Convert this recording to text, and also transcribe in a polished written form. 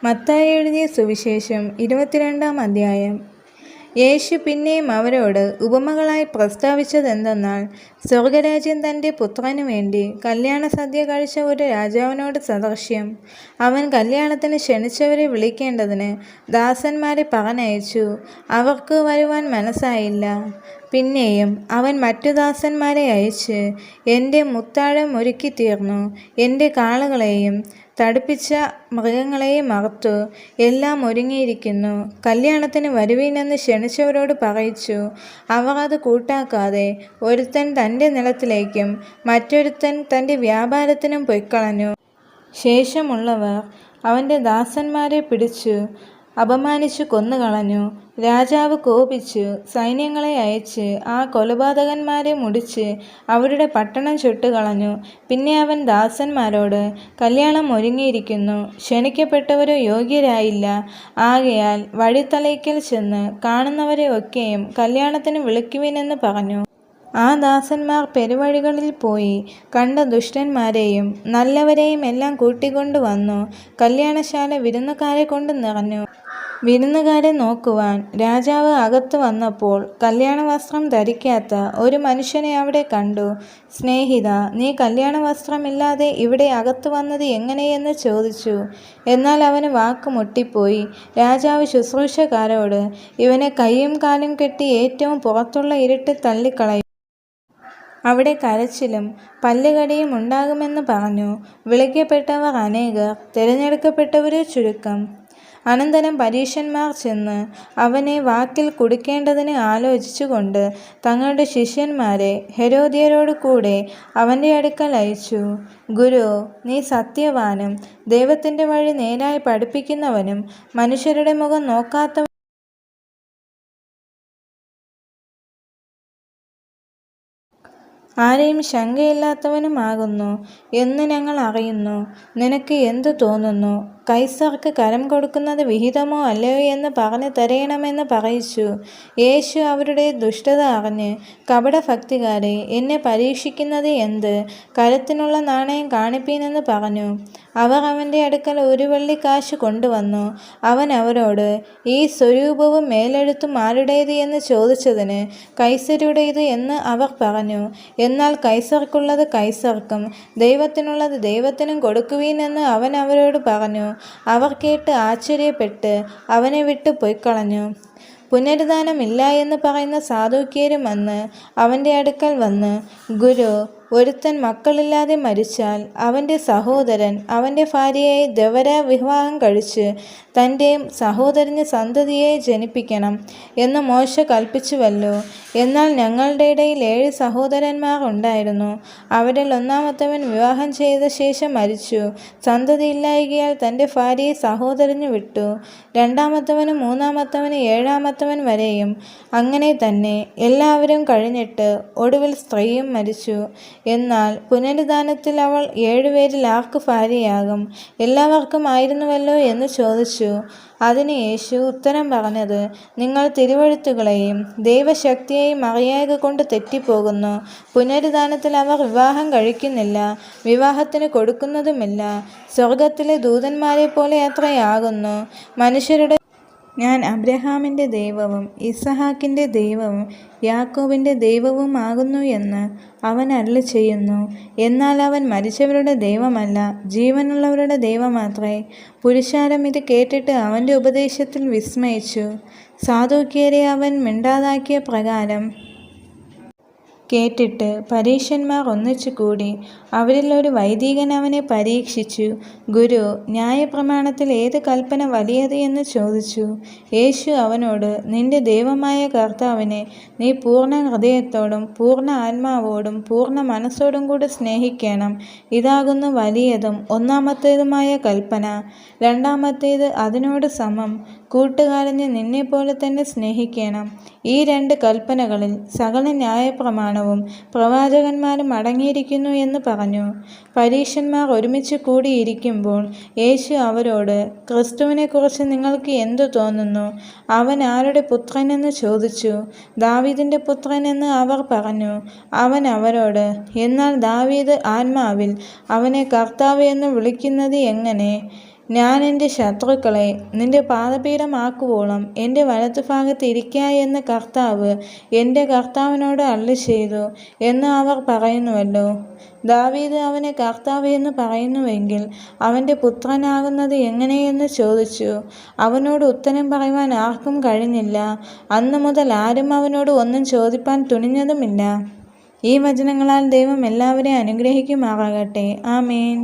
മത്തായി എഴുതിയ സുവിശേഷം 22-ാം അധ്യായം. യേശു പിന്നെയും അവരോട് ഉപമകളായി പ്രസ്താവിച്ചതെന്തെന്നാൽ, സ്വർഗരാജ്യം തൻ്റെ പുത്രനു വേണ്ടി കല്യാണസദ്യ കഴിച്ച ഒരു രാജാവിനോട് സദൃശ്യം. അവൻ കല്യാണത്തിന് ക്ഷണിച്ചവരെ വിളിക്കേണ്ടതിന് ദാസന്മാരെ പറഞ്ഞയച്ചു. അവർക്ക് വരുവാൻ മനസ്സായില്ല. പിന്നെയും അവൻ മറ്റു ദാസന്മാരെ അയച്ച്, എൻ്റെ മുത്താഴം ഒരുക്കിത്തീർന്നു, എൻ്റെ കാളകളെയും തടിപ്പിച്ച മൃഗങ്ങളെയും അറുത്തു, എല്ലാം ഒരുങ്ങിയിരിക്കുന്നു, കല്യാണത്തിന് വരുവീൻ എന്ന് ക്ഷണിച്ചവരോട് പറയിച്ചു. അവർ അത് കൂട്ടാക്കാതെ ഒരുത്തൻ തൻ്റെ നിലത്തിലേക്കും മറ്റൊരുത്തൻ തൻ്റെ വ്യാപാരത്തിനും പൊയ്ക്കളഞ്ഞു. ശേഷമുള്ളവർ അവൻ്റെ ദാസന്മാരെ പിടിച്ചു അപമാനിച്ചു കൊന്നുകളഞ്ഞു. രാജാവ് കോപിച്ചു സൈന്യങ്ങളെ അയച്ച് ആ കൊലപാതകന്മാരെ മുടിച്ച് അവരുടെ പട്ടണം ചുട്ടുകളഞ്ഞു. പിന്നെ അവൻ ദാസന്മാരോട്, കല്യാണം ഒരുങ്ങിയിരിക്കുന്നു, ക്ഷണിക്കപ്പെട്ടവരോ യോഗ്യരായില്ല. ആകയാൽ വഴിത്തലയ്ക്കൽ ചെന്ന് കാണുന്നവരെ ഒക്കെയും കല്യാണത്തിന് വിളിക്കുവിനെന്ന് പറഞ്ഞു. ആ ദാസന്മാർ പെരുവഴികളിൽ പോയി കണ്ട ദുഷ്ടന്മാരെയും നല്ലവരെയും എല്ലാം കൂട്ടിക്കൊണ്ടു വന്നു. കല്യാണശാല വിരുന്നുകാരെ കൊണ്ട് നിറഞ്ഞു. വിരുന്നുകാരെ നോക്കുവാൻ രാജാവ് അകത്ത് വന്നപ്പോൾ കല്യാണവസ്ത്രം ധരിക്കാത്ത ഒരു മനുഷ്യനെ അവിടെ കണ്ടു. സ്നേഹിത, നീ കല്യാണവസ്ത്രമില്ലാതെ ഇവിടെ അകത്ത് വന്നത് എങ്ങനെയെന്ന് ചോദിച്ചു. എന്നാൽ അവന് വാക്ക് മുട്ടിപ്പോയി. രാജാവ് ശുശ്രൂഷക്കാരോട്, ഇവനെ കൈയും കാലും കെട്ടി ഏറ്റവും പുറത്തുള്ള ഇരുട്ടിൽ തള്ളിക്കളയും, അവിടെ കരച്ചിലും പല്ലുകടിയും ഉണ്ടാകുമെന്ന് പറഞ്ഞു. വിളിക്കപ്പെട്ടവർ അനേകർ, തിരഞ്ഞെടുക്കപ്പെട്ടവരോ ചുരുക്കം. അനന്തരം പരീശന്മാർ ചെന്ന് അവനെ വാക്കിൽ കുടുക്കേണ്ടതിന് ആലോചിച്ചുകൊണ്ട് തങ്ങളുടെ ശിഷ്യന്മാരെ ഹെരോദ്യരോട് കൂടെ അവൻ്റെ അടുക്കൽ അയച്ചു. ഗുരു, നീ സത്യവാനും ദൈവത്തിൻ്റെ വഴി നേരായി പഠിപ്പിക്കുന്നവനും മനുഷ്യരുടെ മുഖം നോക്കാത്തവനും ആരെയും ശങ്കയില്ലാത്തവനുമാകുന്നു എന്ന് ഞങ്ങൾ അറിയുന്നു. നിനക്ക് എന്തു തോന്നുന്നു? കൈസർക്ക് കരം കൊടുക്കുന്നത് വിഹിതമോ അല്ലയോ എന്ന് പറഞ്ഞു തരയണമെന്ന് പറയിച്ചു. യേശു അവരുടെ ദുഷ്ടത അറിഞ്ഞ്, കപടഭക്തിക്കാരെ, എന്നെ പരീക്ഷിക്കുന്നത് എന്ത്? കരത്തിനുള്ള നാണയം കാണിപ്പീനെന്ന് പറഞ്ഞു. അവർ അവൻ്റെ അടുക്കൽ ഒരു വെള്ളിക്കാശ് കൊണ്ടുവന്നു. അവൻ അവരോട്, ഈ സ്വരൂപവും മേലെഴുത്തും ആരുടേത് എന്ന് ചോദിച്ചതിന്, കൈസരുടേത് എന്ന് അവർ പറഞ്ഞു. എന്നാൽ കൈസർക്കുള്ളത് കൈസർക്കും ദൈവത്തിനുള്ളത് ദൈവത്തിനും കൊടുക്കുവീൻ എന്ന് അവൻ അവരോട് പറഞ്ഞു. അവർ കേട്ട് ആശ്ചര്യപ്പെട്ട് അവനെ വിട്ട് പൊയ്ക്കളഞ്ഞു. പുനരുദ്ധാനമില്ല എന്ന് പറയുന്ന സാദൂക്യരും അന്ന് അവൻ്റെ അടുക്കൽ വന്ന്, ഗുരു, ഒരുത്തൻ മക്കളില്ലാതെ മരിച്ചാൽ അവൻ്റെ സഹോദരൻ അവൻ്റെ ഭാര്യയെ ദ്വിവര വിവാഹം കഴിച്ച് തൻ്റെ സഹോദരന് സന്തതിയെ ജനിപ്പിക്കണം എന്ന് മോശെ കൽപ്പിച്ചുവല്ലോ. എന്നാൽ ഞങ്ങളുടെ ഇടയിൽ 7 സഹോദരന്മാർ ഉണ്ടായിരുന്നു. അവരിൽ ഒന്നാമത്തവൻ വിവാഹം ചെയ്ത ശേഷം മരിച്ചു, സന്തതിയില്ലായ്കയാൽ തൻ്റെ ഭാര്യയെ സഹോദരന് വിട്ടു. രണ്ടാമത്തവനും മൂന്നാമത്തവനും 7-ാമത്തവൻ വരെയും അങ്ങനെ തന്നെ. എല്ലാവരും കഴിഞ്ഞിട്ട് ഒടുവിൽ സ്ത്രീയും മരിച്ചു. എന്നാൽ പുനരുദ്ധാനത്തിൽ അവൾ 7 പേരിൽ ആർക്ക് ഭാര്യയാകും? എല്ലാവർക്കും ആയിരുന്നുവല്ലോ എന്ന് ചോദിച്ചു. അതിന് യേശു ഉത്തരം പറഞ്ഞത്, നിങ്ങൾ തിരുവെഴുത്തുകളെയും ദൈവശക്തിയെയും അറിയായ്ക കൊണ്ട് തെറ്റിപ്പോകുന്നു. പുനരുദ്ധാനത്തിൽ അവർ വിവാഹം കഴിക്കുന്നില്ല, വിവാഹത്തിന് കൊടുക്കുന്നതുമില്ല. സ്വർഗത്തിലെ ദൂതന്മാരെ പോലെ അത്രയാകുന്നു. മനുഷ്യരുടെ ഞാൻ അബ്രഹാമിൻ്റെ ദൈവവും ഇസഹാക്കിൻ്റെ ദൈവവും യാക്കോബിൻ്റെ ദൈവവും ആകുന്നു എന്ന് അവൻ അരുളിച്ചെയ്യുന്നു. എന്നാൽ അവൻ മരിച്ചവരുടെ ദൈവമല്ല, ജീവനുള്ളവരുടെ ദൈവമാത്രേ. പുരുഷാരം ഇത് കേട്ടിട്ട് അവൻ്റെ ഉപദേശത്തിൽ വിസ്മയിച്ചു. സാദൂക്യരെ അവൻ മിണ്ടാതാക്കിയ പ്രകാരം കേട്ടിട്ട് പരീശന്മാർ ഒന്നിച്ചു കൂടി. അവരിൽ ഒരു വൈദികൻ അവനെ പരീക്ഷിച്ചു. ഗുരു, ന്യായപ്രമാണത്തിൽ ഏത് കൽപ്പന വലിയത് എന്ന് ചോദിച്ചു. യേശു അവനോട്, നിന്റെ ദൈവമായ കർത്താവിനെ നീ പൂർണ്ണ ഹൃദയത്തോടും പൂർണ്ണ ആത്മാവോടും പൂർണ്ണ മനസ്സോടും കൂടി സ്നേഹിക്കണം. ഇതാകുന്നു വലിയതും ഒന്നാമത്തേതുമായ കൽപ്പന. രണ്ടാമത്തേത് അതിനോട് സമം, കൂട്ടുകാരനെ നിന്നെപ്പോലെ തന്നെ സ്നേഹിക്കണം. ഈ 2 കൽപ്പനകളിൽ സകല ന്യായപ്രമാണവും പ്രവാചകന്മാരും അടങ്ങിയിരിക്കുന്നു എന്ന് പറഞ്ഞു. പരീശന്മാർ ഒരുമിച്ച് കൂടിയിരിക്കുമ്പോൾ യേശു അവരോട്, ക്രിസ്തുവിനെക്കുറിച്ച് നിങ്ങൾക്ക് എന്തു തോന്നുന്നു? അവൻ ആരുടെ പുത്രനെന്ന് ചോദിച്ചു. ദാവീദിൻ്റെ പുത്രനെന്ന് അവർ പറഞ്ഞു. അവൻ അവരോട്, എന്നാൽ ദാവീദ് ആത്മാവിൽ അവനെ കർത്താവ് എന്ന് വിളിക്കുന്നത് എങ്ങനെ? ഞാൻ എൻ്റെ ശത്രുക്കളെ നിന്റെ പാദപീഠമാക്കുവോളം എൻ്റെ വലത്തുഭാഗത്ത് ഇരിക്ക എന്ന് കർത്താവ് എൻ്റെ കർത്താവിനോട് അരുളിച്ചെയ്തു എന്ന് അവർ പറയുന്നുവല്ലോ. ദാവീദ് അവനെ കർത്താവ് എന്ന് പറയുന്നുവെങ്കിൽ അവൻ്റെ പുത്രനാകുന്നത് എങ്ങനെയെന്ന് ചോദിച്ചു. അവനോട് ഉത്തരം പറയുവാൻ ആർക്കും കഴിഞ്ഞില്ല. അന്നു മുതൽ ആരും അവനോട് ഒന്നും ചോദിപ്പാൻ തുനിഞ്ഞതുമില്ല. ഈ വചനങ്ങളാൽ ദൈവം എല്ലാവരെയും അനുഗ്രഹിക്കുമാറാകട്ടെ. ആമേൻ.